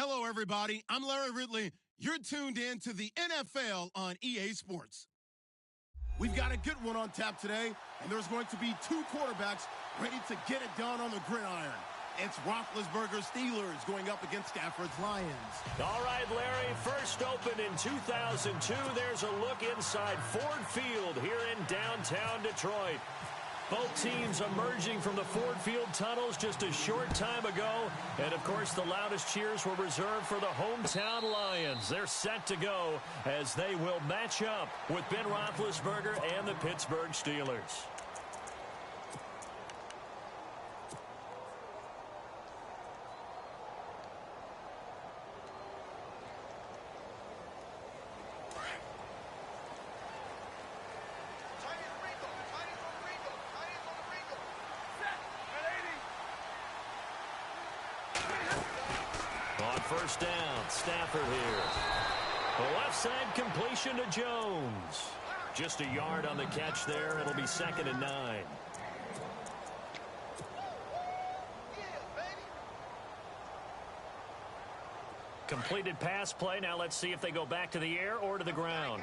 Hello, everybody. I'm Larry Ridley. You're tuned in to the NFL on EA Sports. We've got a good one on tap today, and there's going to be two quarterbacks ready to get it done on the gridiron. It's Roethlisberger's Steelers going up against Stafford's Lions. All right, Larry, first opened in 2002. There's a look inside Ford Field here in downtown Detroit. Both teams emerging from the Ford Field tunnels just a short time ago. And, of course, the loudest cheers were reserved for the hometown Lions. They're set to go as they will match up with Ben Roethlisberger and the Pittsburgh Steelers. First down, Stafford here. The left side completion to Jones. Just a yard on the catch there. It'll be 2nd and 9. Completed pass play. Now let's see if they go back to the air or to the ground.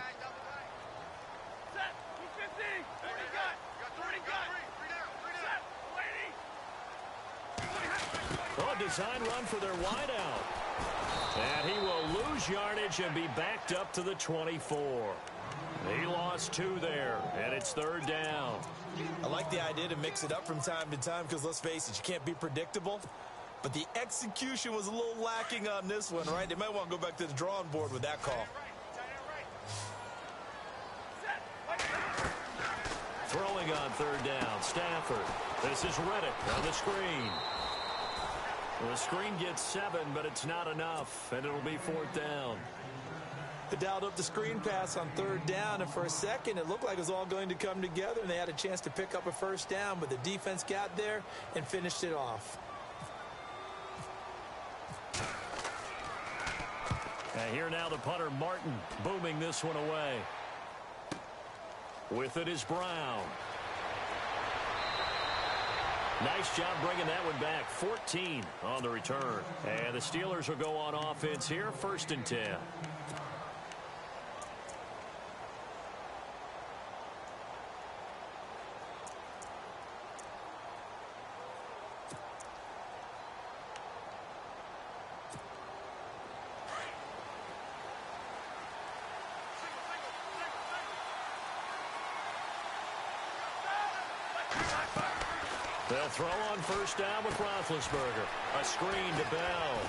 Oh, design run for their wideout. And he will lose yardage and be backed up to the 24. He lost 2 there, and it's 3rd down. I like the idea to mix it up from time to time because, let's face it, you can't be predictable. But the execution was a little lacking on this one, right? They might want to go back to the drawing board with that call. Throwing on 3rd down, Stafford. This is Reddick on the screen. Well, the screen gets 7, but it's not enough, and it'll be 4th down. They dialed up the screen pass on 3rd down, and for a second, it looked like it was all going to come together, and they had a chance to pick up a 1st down, but the defense got there and finished it off. And here now the punter, Martin, booming this one away. With it is Brown. Nice job bringing that one back. 14 on the return. And the Steelers will go on offense here. 1st and 10. They'll throw on 1st down with Roethlisberger. A screen to Bell.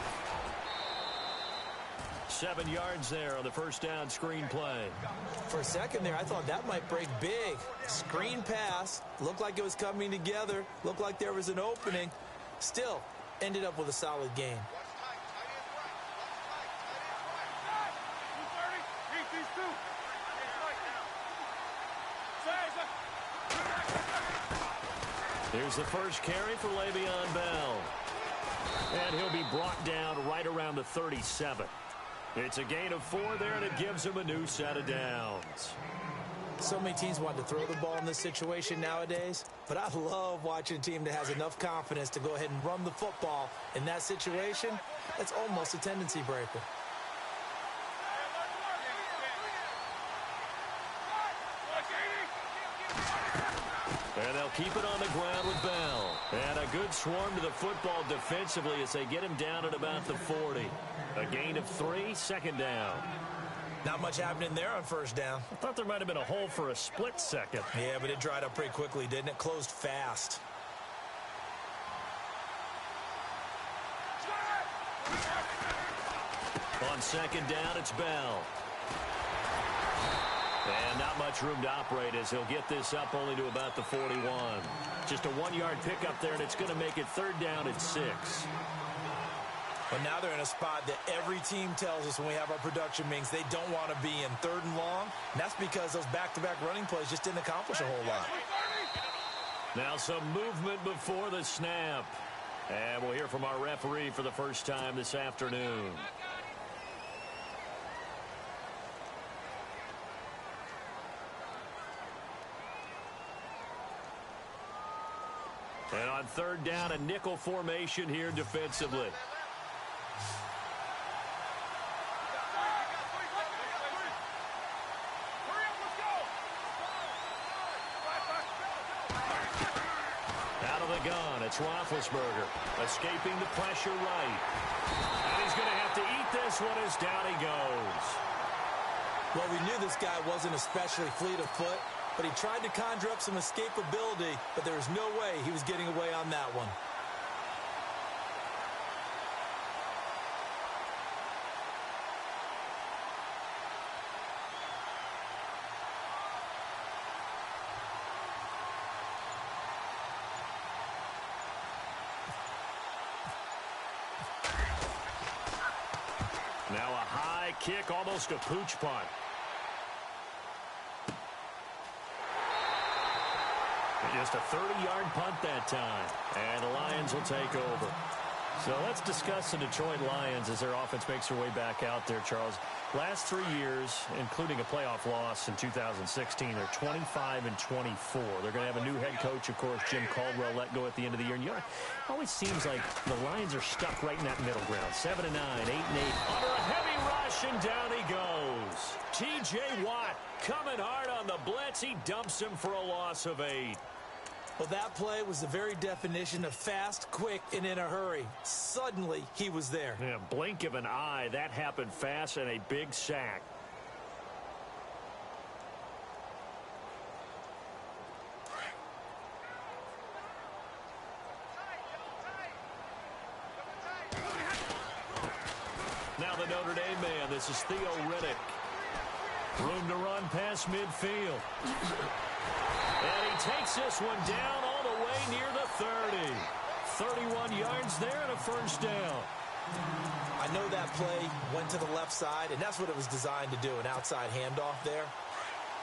7 yards there on the 1st down screen play. For a second there, I thought that might break big. Screen pass. Looked like it was coming together. Looked like there was an opening. Still, ended up with a solid game. Here's the first carry for Le'Veon Bell. And he'll be brought down right around the 37. It's a gain of 4 there, and it gives him a new set of downs. So many teams want to throw the ball in this situation nowadays, but I love watching a team that has enough confidence to go ahead and run the football in that situation. That's almost a tendency breaker. And they'll keep it on the ground with Bell. And a good swarm to the football defensively as they get him down at about the 40. A gain of 3, 2nd down. Not much happening there on 1st down. I thought there might have been a hole for a split second. Yeah, but it dried up pretty quickly, didn't it? Closed fast. On 2nd down, it's Bell. And not much room to operate as he'll get this up only to about the 41. Just a 1-yard pickup there, and it's going to make it 3rd down and 6. But now they're in a spot that every team tells us when we have our production meetings they don't want to be in 3rd and long. And that's because those back-to-back running plays just didn't accomplish a whole lot. Now some movement before the snap. And we'll hear from our referee for the first time this afternoon. And on 3rd down, a nickel formation here defensively. Out of the gun, it's Roethlisberger. Escaping the pressure right. And he's going to have to eat this one as down he goes. Well, we knew this guy wasn't especially fleet of foot, but he tried to conjure up some escapability, but there was no way he was getting away on that one. Now a high kick, almost a pooch punt. Just a 30-yard punt that time. And the Lions will take over. So let's discuss the Detroit Lions as their offense makes their way back out there, Charles. Last 3 years, including a playoff loss in 2016, they're 25-24. They're going to have a new head coach, of course, Jim Caldwell, let go at the end of the year. And you know, it always seems like the Lions are stuck right in that middle ground. 7-9, 8-8. Under a heavy rush, and down he goes. T.J. Watt coming hard on the blitz. He dumps him for a loss of 8. Well, that play was the very definition of fast, quick, and in a hurry. Suddenly, he was there. Yeah, blink of an eye. That happened fast, and a big sack. Now the Notre Dame man. This is Theo Riddick. Room to run past midfield. And he takes this one down all the way near the 30. 31 yards there and a first down. I know that play went to the left side, and that's what it was designed to do, an outside handoff there.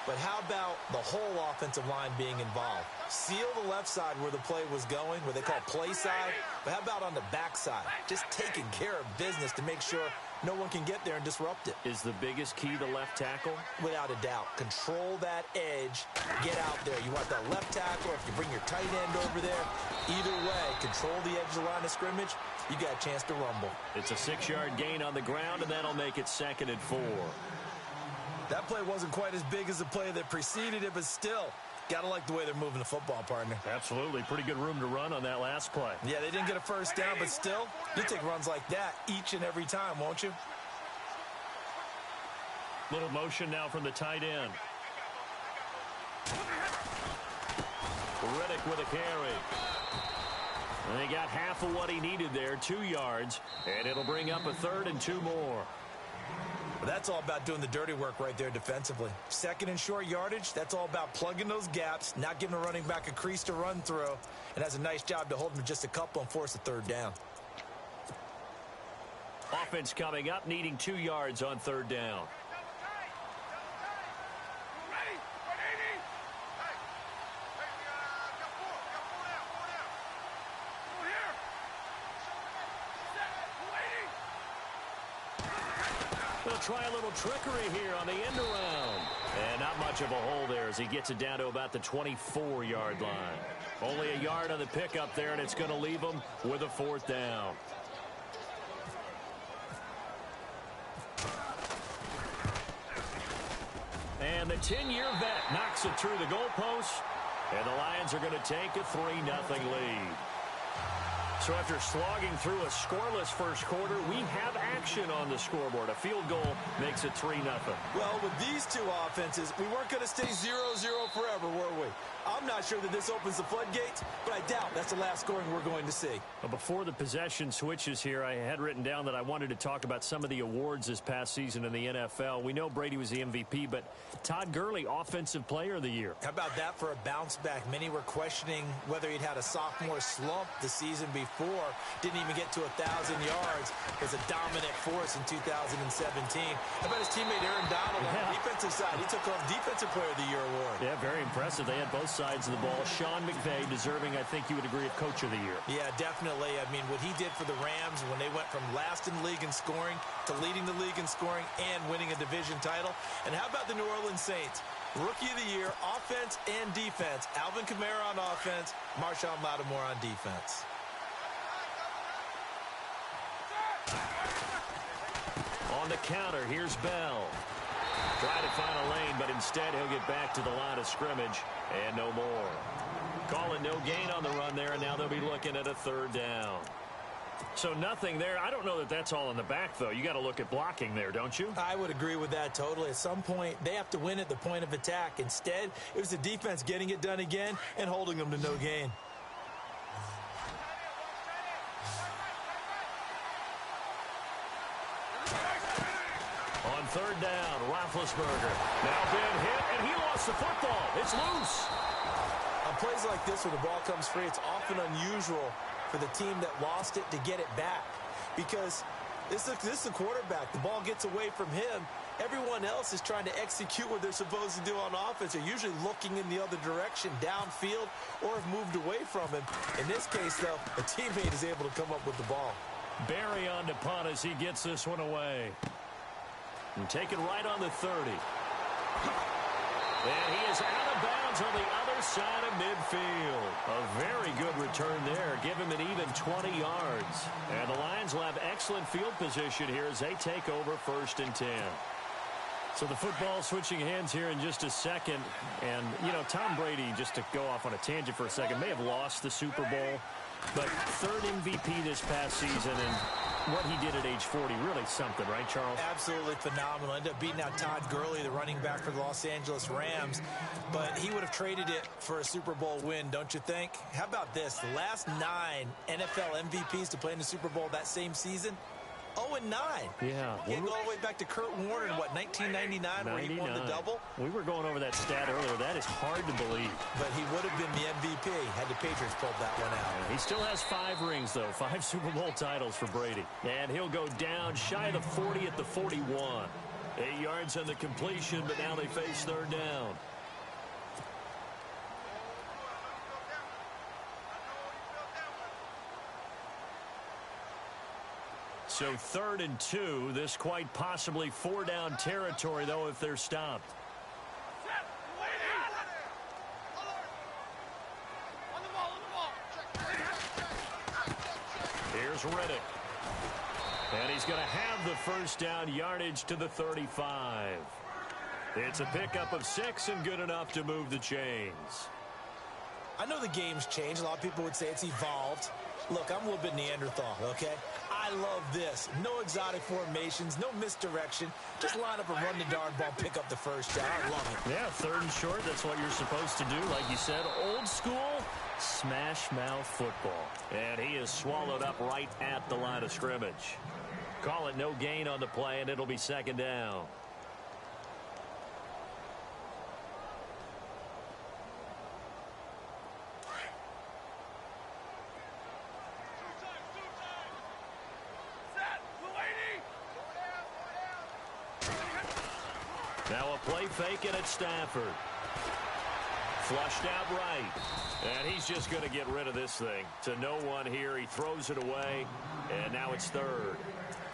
But how about the whole offensive line being involved? Seal the left side where the play was going, where they call play side. But how about on the back side? Just taking care of business to make sure no one can get there and disrupt it. Is the biggest key the left tackle? Without a doubt. Control that edge. Get out there. You want that left tackle, or if you bring your tight end over there, either way, control the edge of the line of scrimmage, you got a chance to rumble. It's a 6-yard gain on the ground, and that'll make it 2nd and 4. That play wasn't quite as big as the play that preceded it, but still, gotta like the way they're moving the football, partner. Absolutely. Pretty good room to run on that last play. Yeah, they didn't get a first down, but still, you take runs like that each and every time, won't you? Little motion now from the tight end. Riddick with a carry. And he got half of what he needed there, 2 yards, and it'll bring up a 3rd and 2 more. Well, that's all about doing the dirty work right there defensively. 2nd and short yardage, that's all about plugging those gaps, not giving a running back a crease to run through, and has a nice job to hold him to just a couple and force a 3rd down. Offense coming up, needing 2 yards on 3rd down. They'll try a little trickery here on the end around. And not much of a hole there as he gets it down to about the 24-yard line. Only a yard on the pickup there, and it's going to leave him with a 4th down. And the 10-year vet knocks it through the goalpost. And the Lions are going to take a 3-0 lead. So after slogging through a scoreless first quarter, we have action on the scoreboard. A field goal makes it 3-0. Well, with these two offenses, we weren't going to stay 0-0 forever, were we? I'm not sure that this opens the floodgates, but I doubt that's the last scoring we're going to see. Well, before the possession switches here, I had written down that I wanted to talk about some of the awards this past season in the NFL. We know Brady was the MVP, but Todd Gurley, Offensive Player of the Year. How about that for a bounce back? Many were questioning whether he'd had a sophomore slump the season before. Didn't even get to 1,000 yards. Was a dominant force in 2017. How about his teammate Aaron Donald on the defensive side? He took home Defensive Player of the Year award. Yeah, very impressive. They had both sides of the ball. Sean McVay deserving, I think you would agree, of Coach of the Year. Yeah, definitely. I mean, what he did for the Rams when they went from last in the league in scoring to leading the league in scoring and winning a division title. And how about the New Orleans Saints? Rookie of the Year, offense and defense. Alvin Kamara on offense, Marshawn Lattimore on defense. On the counter, here's Bell. Try to find a lane, but instead he'll get back to the line of scrimmage and no more. Call it no gain on the run there, and now they'll be looking at a third down. So nothing there. I don't know that that's all in the back, though. You got to look at blocking there, don't you? I would agree with that totally. At some point, they have to win at the point of attack. Instead, it was the defense getting it done again and holding them to no gain. On third down, Roethlisberger. Now been hit, and he lost the football. It's loose. On plays like this where the ball comes free, it's often unusual for the team that lost it to get it back. Because this is the quarterback. The ball gets away from him. Everyone else is trying to execute what they're supposed to do on offense. They're usually looking in the other direction, downfield, or have moved away from him. In this case, though, a teammate is able to come up with the ball. Barry on to punt as he gets this one away. And taken right on the 30. And he is out of bounds on the other side of midfield. A very good return there. Give him an even 20 yards. And the Lions will have excellent field position here as they take over 1st and 10. So the football switching hands here in just a second. And, you know, Tom Brady, just to go off on a tangent for a second, may have lost the Super Bowl. But 3rd MVP this past season, and what he did at age 40, really something, right, Charles? Absolutely phenomenal. Ended up beating out Todd Gurley, the running back for the Los Angeles Rams. But he would have traded it for a Super Bowl win, don't you think? How about this? The last 9 NFL MVPs to play in the Super Bowl that same season, 0-9. Yeah. You can go all the way back to Kurt Warner in, what, 1999 where he won the double? We were going over that stat earlier. That is hard to believe. But he would have been the MVP had the Patriots pulled that one out. He still has 5 rings, though. 5 Super Bowl titles for Brady. And he'll go down shy of the 40 at the 41. 8 yards on the completion, but now they face 3rd down. So 3rd and 2. This quite possibly 4-down territory, though, if they're stopped. Here's Riddick. And he's going to have the 1st down yardage to the 35. It's a pickup of 6 and good enough to move the chains. I know the game's changed. A lot of people would say it's evolved. Look, I'm a little bit Neanderthal, okay? I love this. No exotic formations, no misdirection. Just line up and run the darn ball, pick up the 1st down. I love it. Yeah, 3rd and short. That's what you're supposed to do. Like you said, old school smash mouth football. And he is swallowed up right at the line of scrimmage. Call it no gain on the play, and it'll be 2nd down. Now a play fake, and it's Stafford. Flushed out right. And he's just going to get rid of this thing. To no one here. He throws it away, and now it's 3rd.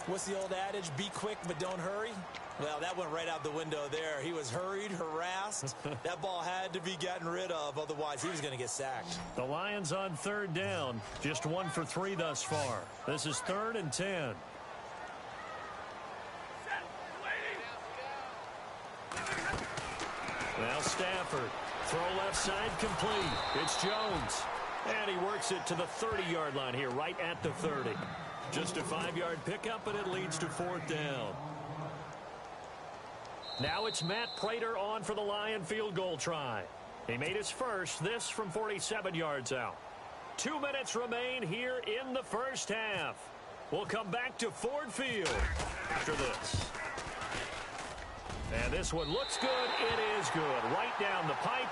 What's the old adage? Be quick, but don't hurry. Well, that went right out the window there. He was hurried, harassed. That ball had to be gotten rid of. Otherwise, he was going to get sacked. The Lions on 3rd down. Just 1 for 3 thus far. This is 3rd and 10. Now Stafford. Throw left side complete. It's Jones. And he works it to the 30-yard line here, right at the 30. Just a 5-yard pickup, and it leads to 4th down. Now it's Matt Prater on for the Lion field goal try. He made his first, this from 47 yards out. 2 minutes remain here in the 1st half. We'll come back to Ford Field after this. And this one looks good. It is good. Right down the pipe.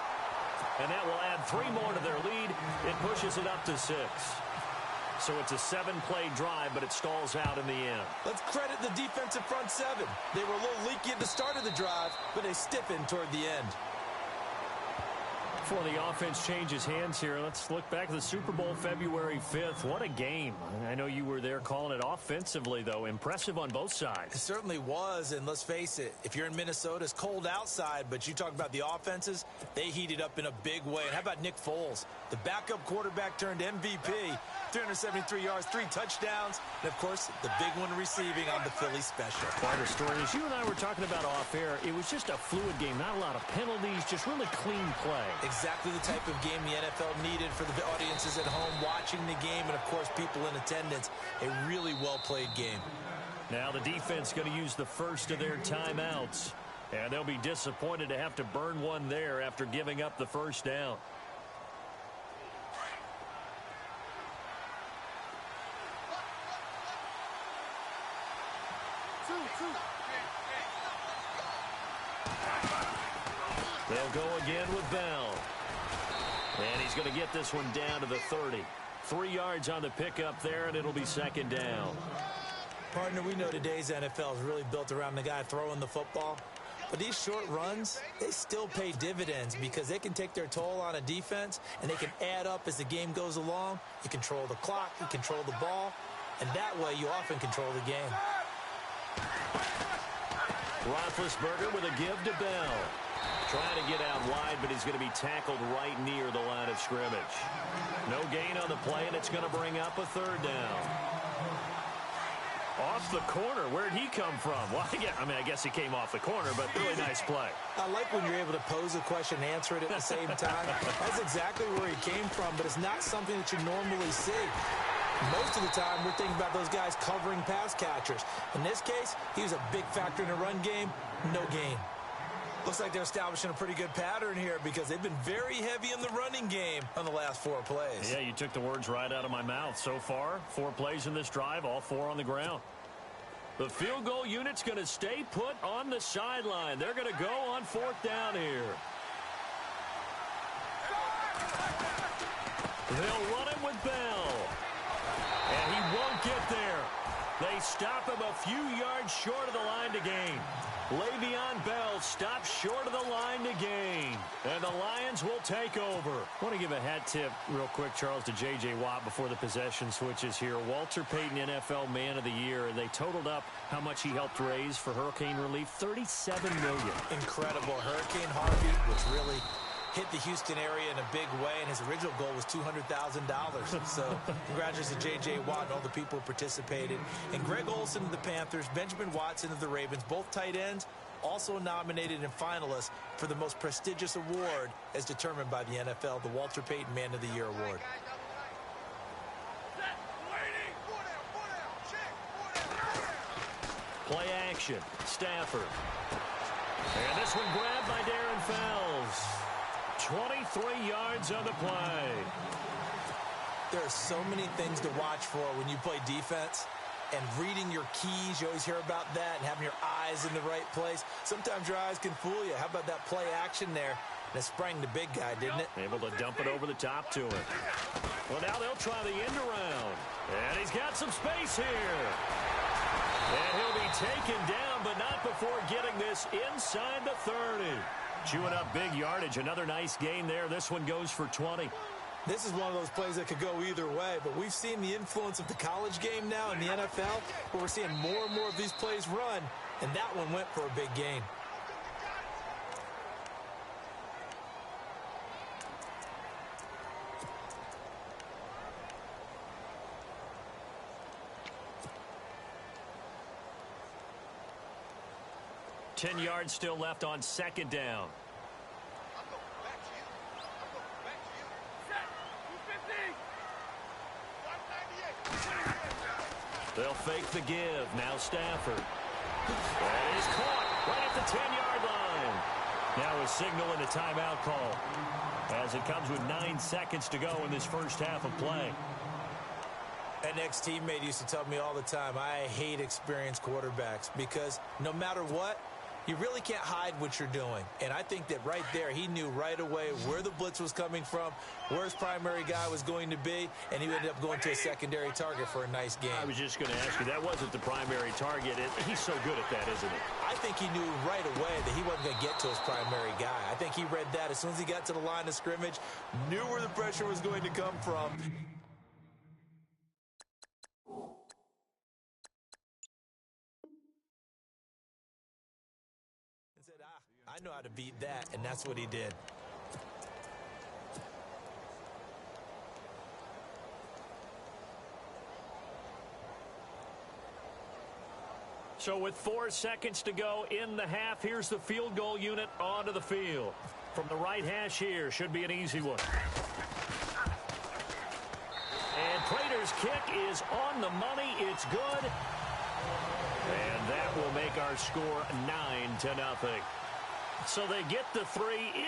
And that will add 3 more to their lead. It pushes it up to 6. So it's a 7-play drive, but it stalls out in the end. Let's credit the defensive front 7. They were a little leaky at the start of the drive, but they stiffened toward the end. Before the offense changes hands here, let's look back at the Super Bowl February 5th. What a game. I know you were there calling it offensively, though. Impressive on both sides. It certainly was, and let's face it, if you're in Minnesota, it's cold outside, but you talk about the offenses, they heated up in a big way. And how about Nick Foles? The backup quarterback turned MVP, 373 yards, 3 touchdowns, and, of course, the big one receiving on the Philly special. Quite a story. As you and I were talking about off air, it was just a fluid game. Not a lot of penalties, just really clean play. exactly the type of game the NFL needed for the audiences at home watching the game and, of course, people in attendance. A really well-played game. Now the defense going to use the first of their timeouts. And they'll be disappointed to have to burn one there after giving up the first down. They'll go again with Bell. And he's going to get this one down to the 30. 3 yards on the pickup there, and it'll be second down. Partner, we know today's NFL is really built around the guy throwing the football. But these short runs, they still pay dividends because they can take their toll on a defense, and they can add up as the game goes along. You control the clock, you control the ball, and that way you often control the game. Roethlisberger with a give to Bell. Trying to get out wide, but he's going to be tackled right near the line of scrimmage. No gain on the play, and it's going to bring up a third down. Off the corner. Where'd he come from? Well, I guess he came off the corner, but really nice play. I like when you're able to pose a question and answer it at the same time. That's exactly where he came from, but it's not something that you normally see. Most of the time, we're thinking about those guys covering pass catchers. In this case, he was a big factor in the run game. No gain. Looks like they're establishing a pretty good pattern here because they've been very heavy in the running game on the last 4 plays. Yeah, you took the words right out of my mouth. So far, 4 plays in this drive, all 4 on the ground. The field goal unit's going to stay put on the sideline. They're going to go on 4th down here. They'll run him with Bell. And he won't get there. They stop him a few yards short of the line to gain. Le'Veon Bell stops short of the line to gain. And the Lions will take over. I want to give a hat tip real quick, Charles, to J.J. Watt before the possession switches here. Walter Payton, NFL Man of the Year. They totaled up how much he helped raise for hurricane relief. $37 million. Incredible. Hurricane Harvey, which really hit the Houston area in a big way, and his original goal was $200,000. So congratulations to J.J. Watt and all the people who participated. And Greg Olsen of the Panthers, Benjamin Watson of the Ravens, both tight ends, also nominated and finalists for the most prestigious award as determined by the NFL, the Walter Payton Man of the Year Award. Play action. Stafford. And this one grabbed by Darren Fells. 23 yards on the play. There are so many things to watch for when you play defense. And reading your keys, you always hear about that, and having your eyes in the right place. Sometimes your eyes can fool you. How about that play action there? And it sprang the big guy, didn't it? Able to dump it over the top to him. Well, now they'll try the end around. And he's got some space here. And he'll be taken down, but not before getting this inside the 30. Chewing up big yardage. Another nice gain there. This one goes for 20. This is one of those plays that could go either way, but we've seen the influence of the college game now in the NFL, where we're seeing more and more of these plays run, and that one went for a big gain. Ten yards still left on second down. They'll fake the give. Now Stafford. And he's caught right at the 10-yard line. Now a signal and a timeout call as it comes with 9 seconds to go in this first half of play. An ex-teammate used to tell me all the time, I hate experienced quarterbacks because no matter what, you really can't hide what you're doing. And I think that right there, he knew right away where the blitz was coming from, where his primary guy was going to be, and he ended up going to a secondary target for a nice game. I was just going to ask you, that wasn't the primary target. He's so good at that, isn't he? I think he knew right away that he wasn't going to get to his primary guy. I think he read that as soon as he got to the line of scrimmage, knew where the pressure was going to come from. I know how to beat that, and that's what he did. So with 4 seconds to go in the half, here's the field goal unit onto the field. From the right hash here, should be an easy one. And Prater's kick is on the money. It's good. And that will make our score 9-0. So they get the 3,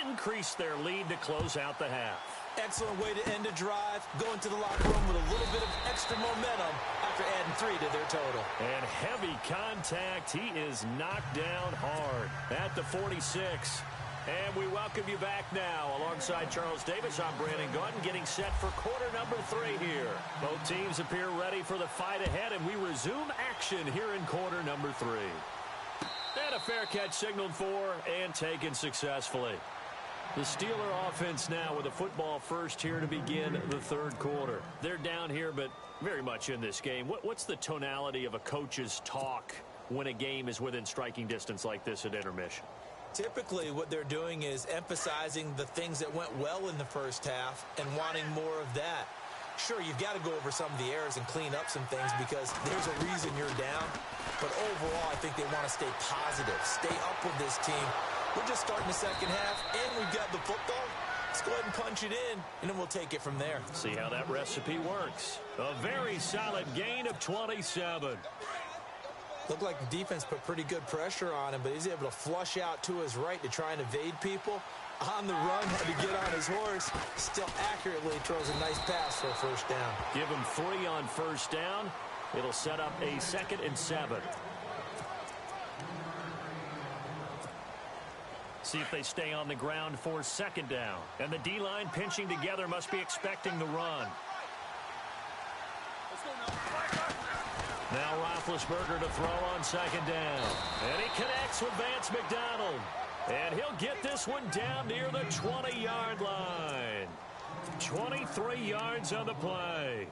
increase their lead to close out the half. Excellent way to end a drive. Go into the locker room with a little bit of extra momentum after adding 3 to their total. And heavy contact. He is knocked down hard at the 46. And we welcome you back now. Alongside Charles Davis, I'm Brandon Gaudin, getting set for quarter number 3 here. Both teams appear ready for the fight ahead, and we resume action here in quarter number 3. And a fair catch signaled for and taken successfully. The Steeler offense now with a football first here to begin the third quarter. They're down here, but very much in this game. What's the tonality of a coach's talk when a game is within striking distance like this at intermission? Typically, what they're doing is emphasizing the things that went well in the first half and wanting more of that. Sure, you've got to go over some of the errors and clean up some things because there's a reason you're down. But overall, I think they want to stay positive, stay up with this team. We're just starting the second half, and we've got the football. Let's go ahead and punch it in, and then we'll take it from there. See how that recipe works. A very solid gain of 27. Looked like the defense put pretty good pressure on him, but he's able to flush out to his right to try and evade people. On the run, had to get on his horse. Still accurately throws a nice pass for a first down. Give him 3 on first down. It'll set up a 2nd and 7. See if they stay on the ground for 2nd down. And the D-line pinching together must be expecting the run. Now Roethlisberger to throw on 2nd down. And he connects with Vance McDonald. And he'll get this one down near the 20-yard line. 23 yards on the play.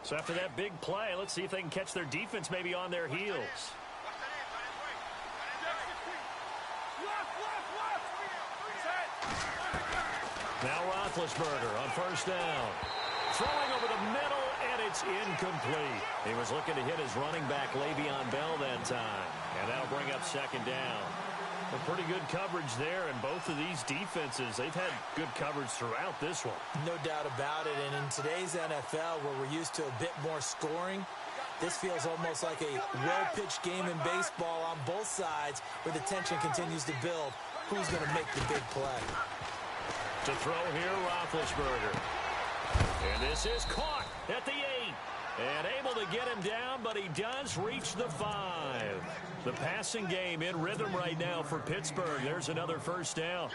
So after that big play, let's see if they can catch their defense maybe on their heels. Now Roethlisberger on first down. Throwing over the middle, and it's incomplete. He was looking to hit his running back, Le'Veon Bell, that time. And that'll bring up 2nd down. A pretty good coverage there, and both of these defenses, they've had good coverage throughout this one. No doubt about it, and in today's NFL, where we're used to a bit more scoring, this feels almost like a well-pitched game in baseball on both sides, where the tension continues to build. Who's going to make the big play? To throw here, Roethlisberger. And this is caught at the 8. And able to get him down, but he does reach the 5. The passing game in rhythm right now for Pittsburgh. There's another first down.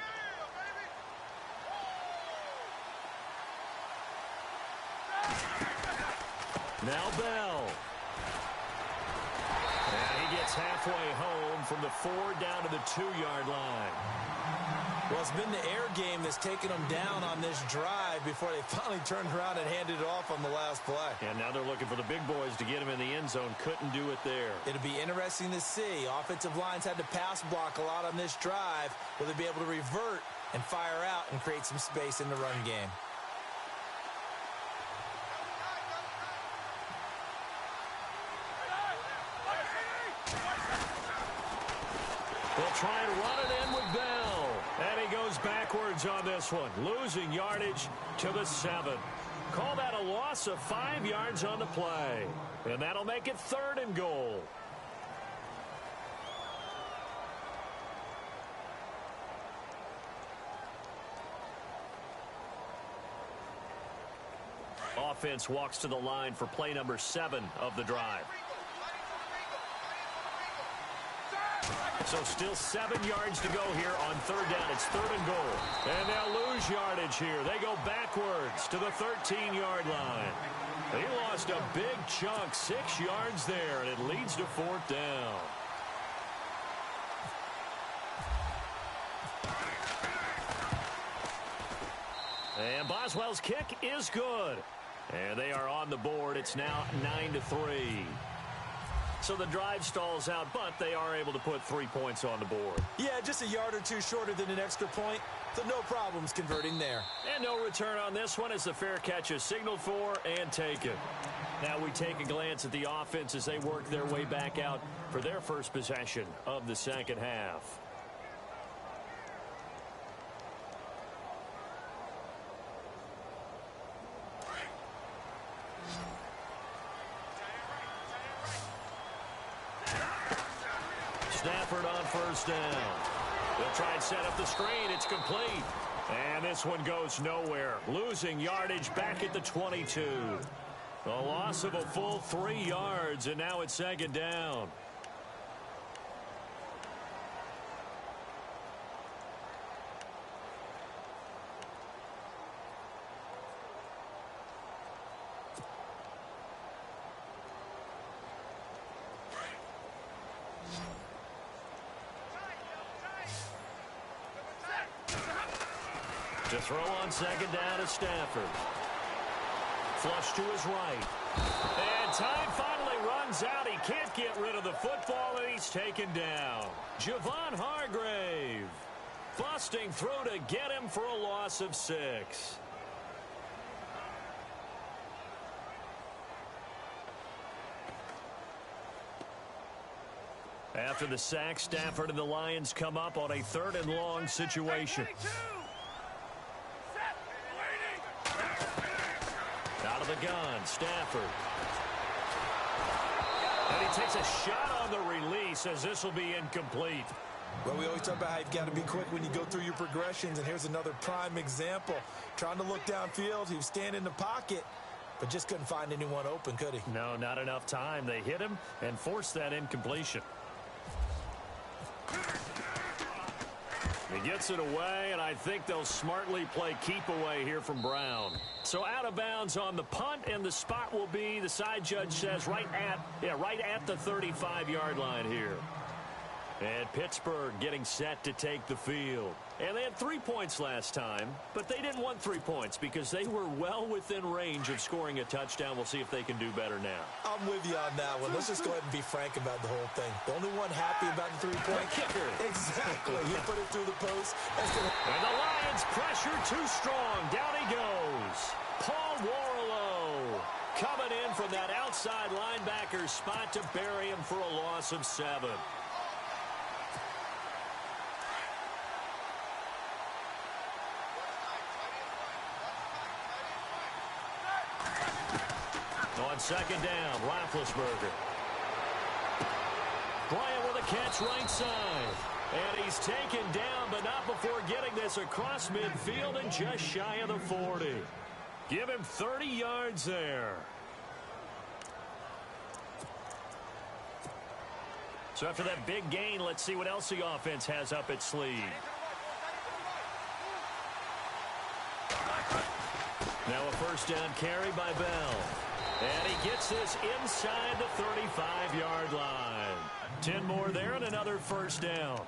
Now Bell. And he gets halfway home from the 4 down to the 2-yard line. Well, it's been the air game that's taken them down on this drive before they finally turned around and handed it off on the last play. And now they're looking for the big boys to get him in the end zone. Couldn't do it there. It'll be interesting to see. Offensive lines had to pass block a lot on this drive. Will they be able to revert and fire out and create some space in the run game? They'll try and run it in with Bell. And he goes backwards on this one, losing yardage to the 7. Call that a loss of 5 yards on the play. And that'll make it 3rd and goal. Offense walks to the line for play number 7 of the drive. So still 7 yards to go here on 3rd down. It's 3rd and goal. And they'll lose yardage here. They go backwards to the 13-yard line. They lost a big chunk, 6 yards there, and it leads to 4th down. And Boswell's kick is good. And they are on the board. It's now 9-3. So the drive stalls out, but they are able to put 3 points on the board. Yeah, just a yard or two shorter than an extra point, so no problems converting there. And no return on this one as the fair catch is signaled for and taken. Now we take a glance at the offense as they work their way back out for their first possession of the second half. Stafford on first down. They'll try and set up the screen. It's complete. And this one goes nowhere. Losing yardage back at the 22. A loss of a full 3 yards, and now it's second down. To throw on second down is Stafford. Flush to his right. And time finally runs out. He can't get rid of the football, and he's taken down. Javon Hargrave. Busting through to get him for a loss of 6. After the sack, Stafford and the Lions come up on a 3rd and long situation. Out of the gun, Stafford. And he takes a shot on the release as this will be incomplete. Well, we always talk about how you've got to be quick when you go through your progressions, and here's another prime example. Trying to look downfield, he was standing in the pocket, but just couldn't find anyone open, could he? No, not enough time. They hit him and forced that incompletion. He gets it away, and I think they'll smartly play keep away here from Brown. So out of bounds on the punt, and the spot will be, the side judge says, right at the 35-yard line here. And Pittsburgh getting set to take the field. And they had 3 points last time, but they didn't want 3 points because they were well within range of scoring a touchdown. We'll see if they can do better now. I'm with you on that one. Let's just go ahead and be frank about the whole thing. The only one happy about the 3-point kicker. Exactly. He put it through the post. And the Lions pressure too strong. Down he goes. Paul Warlow coming in from that outside linebacker spot to bury him for a loss of 7. On second down, Roethlisberger. Bryant with a catch right side. And he's taken down, but not before getting this across midfield and just shy of the 40. Give him 30 yards there. So after that big gain, let's see what else the offense has up its sleeve. Now a first down carry by Bell. And he gets this inside the 35-yard line. 10 more there and another first down.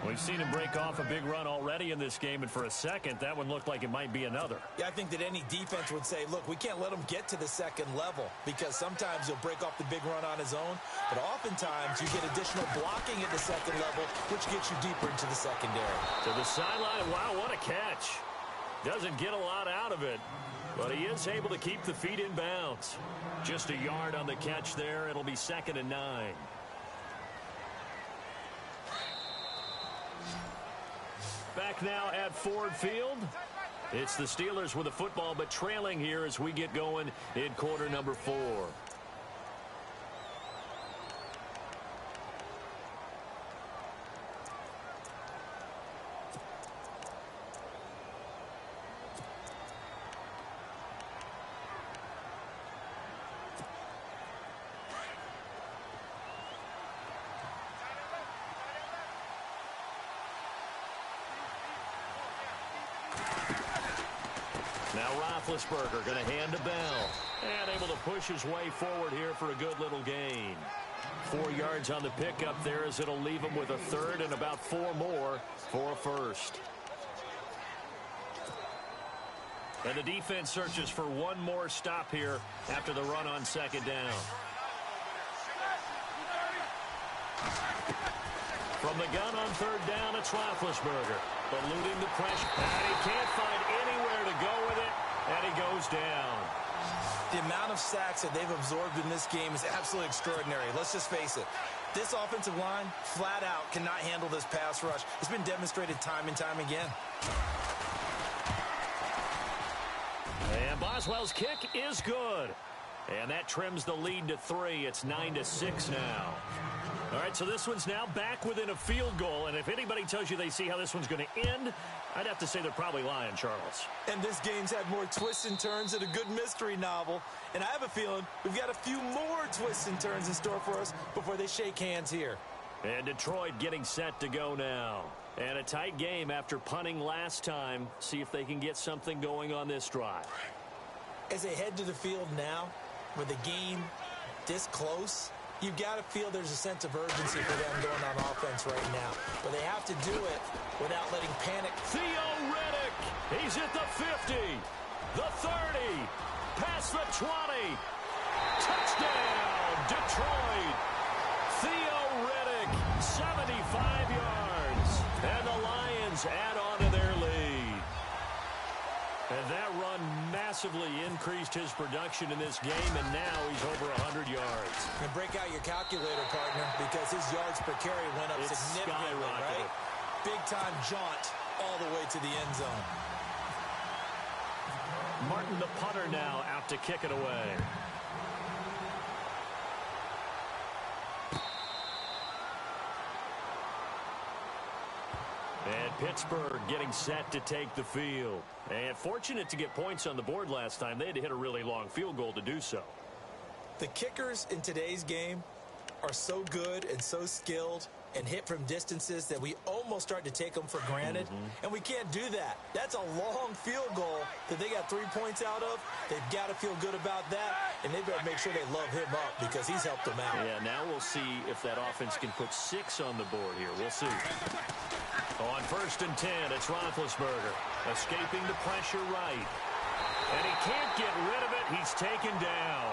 We've seen him break off a big run already in this game, and for a second, that one looked like it might be another. Yeah, I think that any defense would say, look, we can't let him get to the second level because sometimes he'll break off the big run on his own, but oftentimes you get additional blocking at the second level, which gets you deeper into the secondary. To the sideline, wow, what a catch. Doesn't get a lot out of it. But he is able to keep the feet in bounds. Just a yard on the catch there. It'll be 2nd and 9. Back now at Ford Field. It's the Steelers with the football, but trailing here as we get going in quarter number 4. Now Roethlisberger going to hand to Bell. And able to push his way forward here for a good little gain. 4 yards on the pickup there as it'll leave him with a 3rd and about 4 more for a first. And the defense searches for one more stop here after the run on second down. From the gun on third down, it's Roethlisberger. Eluding the pressure. And he can't find anywhere to go with it. And he goes down. The amount of sacks that they've absorbed in this game is absolutely extraordinary. Let's just face it. This offensive line, flat out, cannot handle this pass rush. It's been demonstrated time and time again. And Boswell's kick is good. And that trims the lead to 3. It's 9-6 now. All right, so this one's now back within a field goal. And if anybody tells you they see how this one's going to end, I'd have to say they're probably lying, Charles. And this game's had more twists and turns than a good mystery novel. And I have a feeling we've got a few more twists and turns in store for us before they shake hands here. And Detroit getting set to go now. And a tight game after punting last time. See if they can get something going on this drive. As they head to the field now, with the game this close, you've got to feel there's a sense of urgency for them going on offense right now. But they have to do it without letting panic. Theo Riddick, he's at the 50, the 30, past the 20. Touchdown, Detroit. Theo Riddick, 75 yards. And the Lions add on to their lead. And that run massively increased his production in this game, and now he's over 100 yards. And break out your calculator, partner, because his yards per carry went up significantly, right? Big-time jaunt all the way to the end zone. Martin, the punter, now out to kick it away. And Pittsburgh getting set to take the field. And fortunate to get points on the board last time. They had to hit a really long field goal to do so. The kickers in today's game are so good and so skilled and hit from distances that we almost start to take them for granted. And we can't do that. That's a long field goal that they got 3 points out of. They've got to feel good about that, and they better make sure they love him up because he's helped them out. Yeah, now we'll see if that offense can put 6 on the board here. We'll see. On 1st and 10, it's Roethlisberger escaping the pressure right. And he can't get rid of it. He's taken down.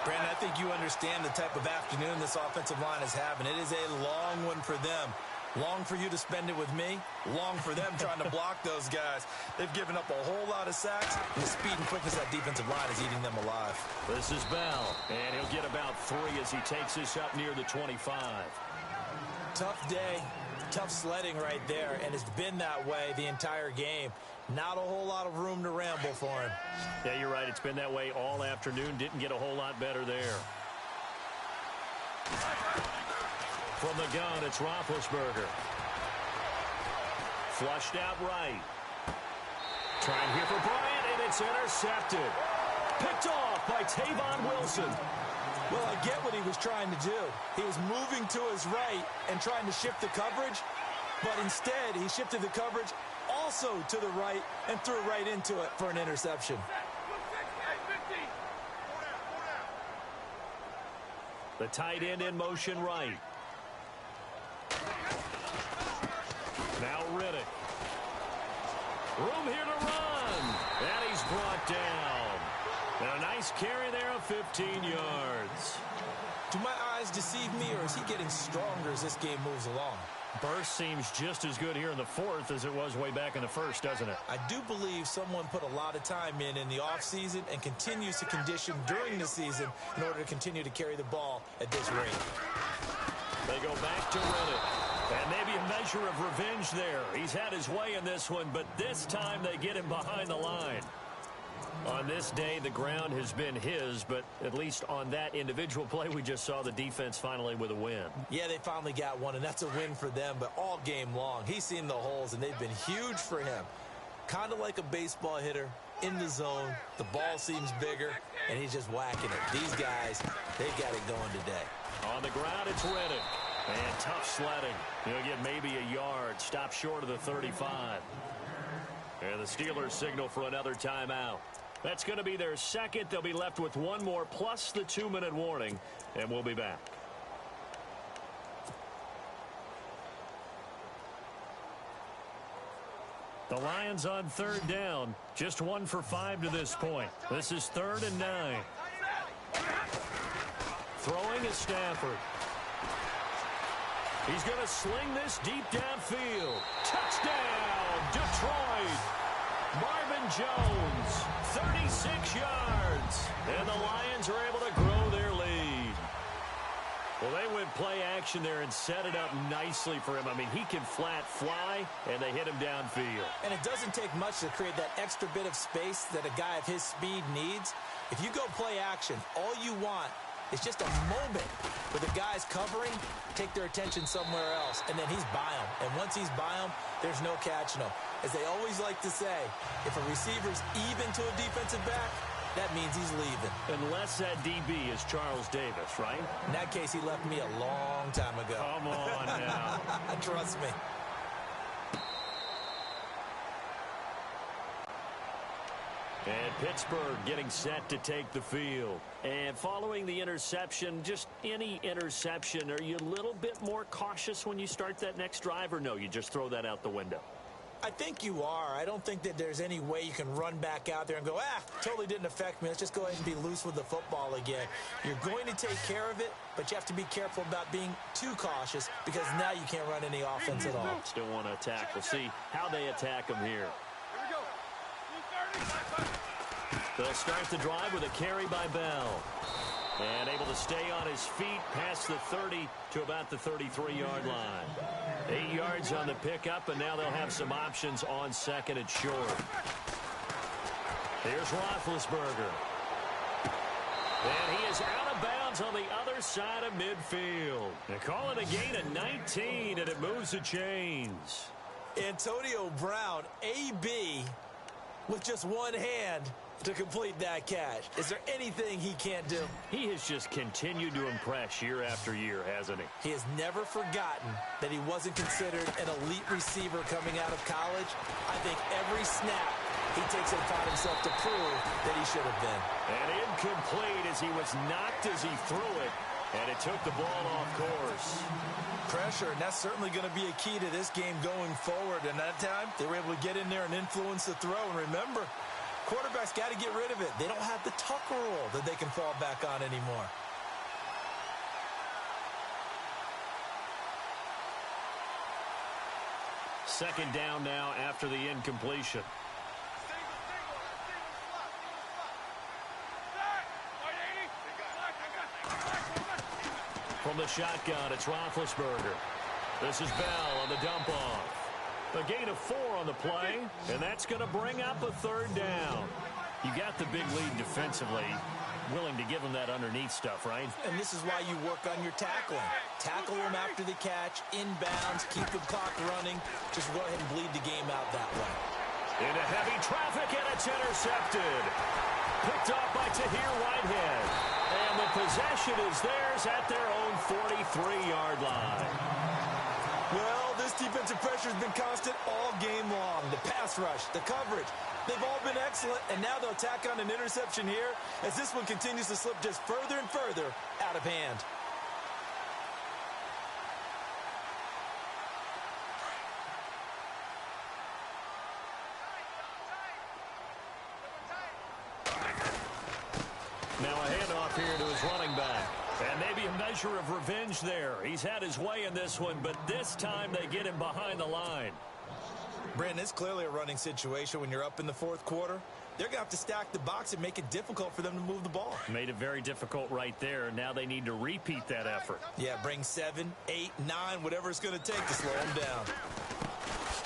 Brandon, I think you understand the type of afternoon this offensive line is having. It is a long one for them. Long for you to spend it with me. Long for them trying to block those guys. They've given up a whole lot of sacks. And the speed and quickness of that defensive line is eating them alive. This is Bell. And he'll get about 3 as he takes this up near the 25. Tough day. Tough sledding right there. And it's been that way the entire game. Not a whole lot of room to ramble for him. Yeah, you're right. It's been that way all afternoon. Didn't get a whole lot better there. From the gun, it's Roethlisberger. Flushed out right. Trying here for Bryant, and it's intercepted. Picked off by Tavon Wilson. Well, I get what he was trying to do. He was moving to his right and trying to shift the coverage, but instead he shifted the coverage also to the right and threw right into it for an interception. The tight end in motion right. Now Riddick. Room here to run. And he's brought down. And a nice carry there of 15 yards. Do my eyes deceive me, or is he getting stronger as this game moves along? Burst seems just as good here in the 4th as it was way back in the 1st, doesn't it? I do believe someone put a lot of time in the offseason and continues to condition during the season in order to continue to carry the ball at this rate. They go back to Riddick. And maybe a measure of revenge there. He's had his way in this one, but this time they get him behind the line. On this day, the ground has been his, but at least on that individual play, we just saw the defense finally with a win. Yeah, they finally got one, and that's a win for them, but all game long, he's seen the holes, and they've been huge for him. Kind of like a baseball hitter in the zone. The ball seems bigger, and he's just whacking it. These guys, they've got it going today. On the ground, it's Riddick. And tough sledding. He'll get maybe a yard. Stop short of the 35. And the Steelers signal for another timeout. That's going to be their second. They'll be left with one more plus the 2-minute warning. And we'll be back. The Lions on 3rd down. Just 1 for 5 to this point. This is 3rd and 9. Throwing is Stafford. He's going to sling this deep downfield. Touchdown, Detroit. Marvin Jones, 36 yards. And the Lions are able to grow their lead. Well, they went play action there and set it up nicely for him. I mean, he can flat fly, and they hit him downfield. And it doesn't take much to create that extra bit of space that a guy of his speed needs. If you go play action, all you want is just a moment where the guy's covering, take their attention somewhere else, and then he's by him. And once he's by him, there's no catching him. As they always like to say, if a receiver's even to a defensive back, that means he's leaving. Unless that DB is Charles Davis, right? In that case, he left me a long time ago. Come on now. Trust me. And Pittsburgh getting set to take the field. And following the interception, just any interception, are you a little bit more cautious when you start that next drive, or no, you just throw that out the window? I think you are. I don't think that there's any way you can run back out there and go, totally didn't affect me. Let's just go ahead and be loose with the football again. You're going to take care of it, but you have to be careful about being too cautious because now you can't run any offense at all. Still want to attack. We'll see how they attack them here. They'll start the drive with a carry by Bell. And able to stay on his feet past the 30 to about the 33-yard line. 8 yards on the pickup, and now they'll have some options on second and short. Here's Roethlisberger. And he is out of bounds on the other side of midfield. They're calling a gain of 19, and it moves the chains. Antonio Brown, AB, with just one hand to complete that catch. Is there anything he can't do? He has just continued to impress year after year, hasn't he? He has never forgotten that he wasn't considered an elite receiver coming out of college. I think every snap he takes it upon himself to prove that he should have been. And incomplete as he was knocked as he threw it, and it took the ball off course. Pressure, and that's certainly going to be a key to this game going forward. And that time, they were able to get in there and influence the throw. And remember, quarterbacks got to get rid of it. They don't have the Tucker rule that they can fall back on anymore. Second down now after the incompletion. From the shotgun, it's Roethlisberger. This is Bell on the dump off. A gain of 4 on the play, and that's going to bring up a third down. You got the big lead defensively. Willing to give them that underneath stuff, right? And this is why you work on your tackling. Tackle them after the catch, inbounds, keep the clock running. Just go ahead and bleed the game out that way. Into heavy traffic, and it's intercepted. Picked off by Tahir Whitehead. And the possession is theirs at their own 43-yard line. Well, this defensive pressure has been constant all game long. The pass rush, the coverage, they've all been excellent, and now they'll tack on an interception here as this one continues to slip just further and further out of hand. Now a handoff here to his running back. And maybe a measure of revenge there. He's had his way in this one, but this time they get him behind the line. Brandon, it's clearly a running situation when you're up in the fourth quarter. They're going to have to stack the box and make it difficult for them to move the ball. Made it very difficult right there. Now they need to repeat that effort. Yeah, bring 7, 8, 9, whatever it's going to take to slow them down.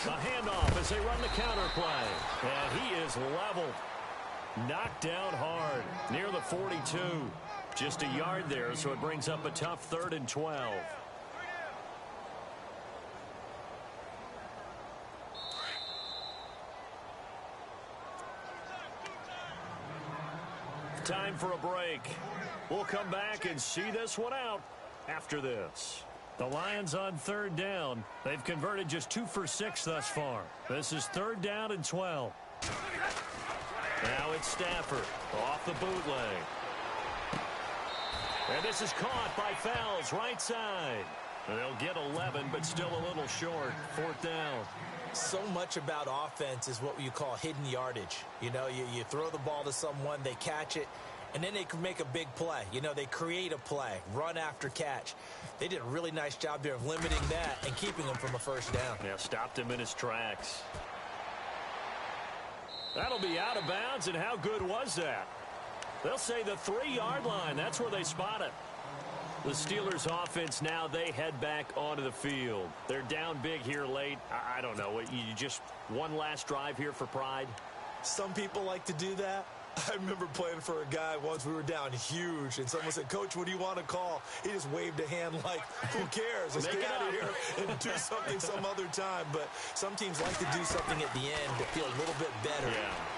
A handoff as they run the counter play. And he is leveled. Knocked down hard near the 42. Just a yard there, so it brings up a tough 3rd and 12. Time for a break. We'll come back and see this one out after this. The Lions on 3rd down. They've converted just 2 for 6 thus far. This is 3rd down and 12. Now it's Stafford off the bootleg. And this is caught by Fells, right side. They'll get 11, but still a little short. 4th down. So much about offense is what you call hidden yardage. You know, you throw the ball to someone, they catch it, and then they can make a big play. You know, they create a play, run after catch. They did a really nice job there of limiting that and keeping him from a 1st down. Yeah, stopped him in his tracks. That'll be out of bounds, and how good was that? They'll say the 3-yard line. That's where they spot it. The Steelers offense now, they head back onto the field. They're down big here late. I don't know. You just one last drive here for pride? Some people like to do that. I remember playing for a guy once. We were down huge, and someone said, "Coach, what do you want to call?" He just waved a hand like, who cares? Let's get out of here and do something some other time. But some teams like to do something at the end to feel a little bit better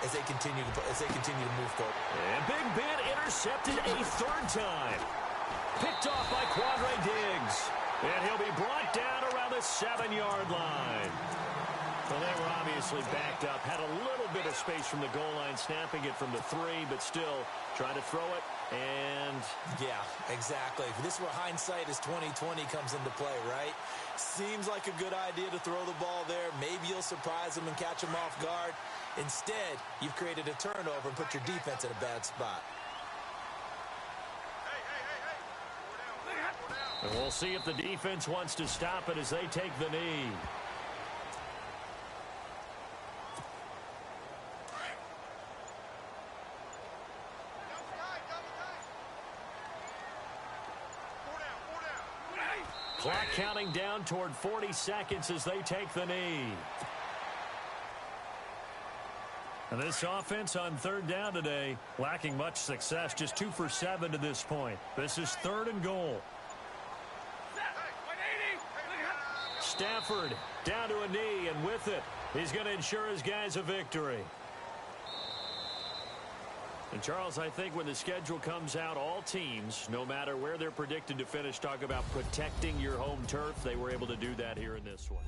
as they continue to move forward. And Big Ben intercepted a 3rd time. Picked off by Quandre Diggs. And he'll be brought down around the 7-yard line. Well, they were obviously backed up. Had a little bit of space from the goal line, snapping it from the 3, but still trying to throw it. And yeah, exactly. This is where hindsight is 20/20 comes into play, right? Seems like a good idea to throw the ball there. Maybe you'll surprise them and catch them off guard. Instead, you've created a turnover and put your defense in a bad spot. And we'll see if the defense wants to stop it as they take the knee. Clock counting down toward 40 seconds as they take the knee. And this offense on 3rd down today, lacking much success, just 2 for 7 to this point. This is 3rd and goal. Stafford down to a knee, and with it, he's going to ensure his guys a victory. And, Charles, I think when the schedule comes out, all teams, no matter where they're predicted to finish, talk about protecting your home turf. They were able to do that here in this one.